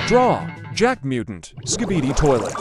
Draw, Jack Mutant, Skibidi Toilet.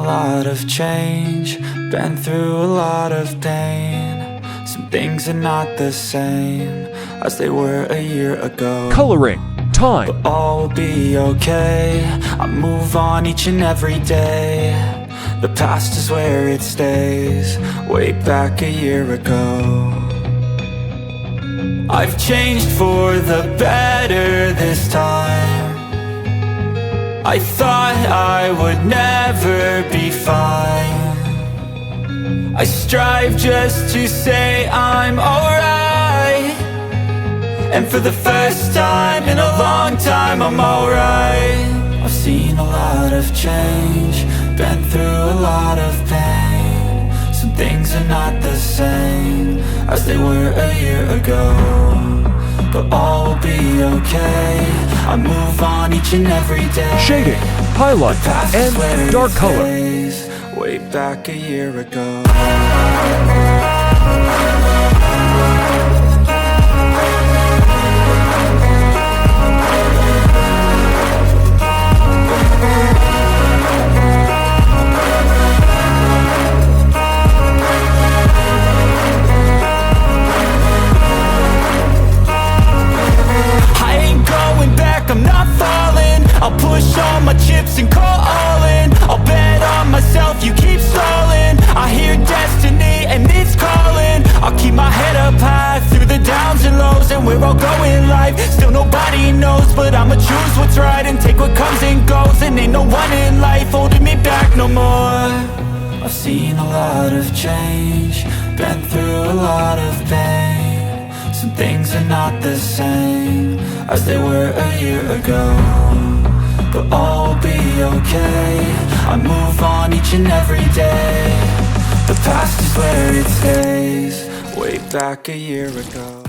lot of change, been through a lot of pain. Some things are not the same as they were a year ago. Coloring time. But all will be okay, I move on each and every day. The past is where it stays, way back a year ago. I've changed for the better this time. I thought I would never be fine. I strive just to say I'm alright, and for the first time in a long time I'm alright. I've seen a lot of change, been through a lot of pain. Some things are not the same as they were a year ago, but all will be okay, I move on each and every day. Shading, highlight, and dark color. Way back a year ago. I'll push all my chips and call all in. I'll bet on myself, you keep stalling. I hear destiny and it's calling. I'll keep my head up high through the downs and lows, and we're all going live. Still nobody knows, but I'ma choose what's right and take what comes and goes. And ain't no one in life holding me back no more. I've seen a lot of change, been through a lot of pain. Some things are not the same as they were a year ago, but all will be okay, I move on each and every day. The past is where it stays, way back a year ago.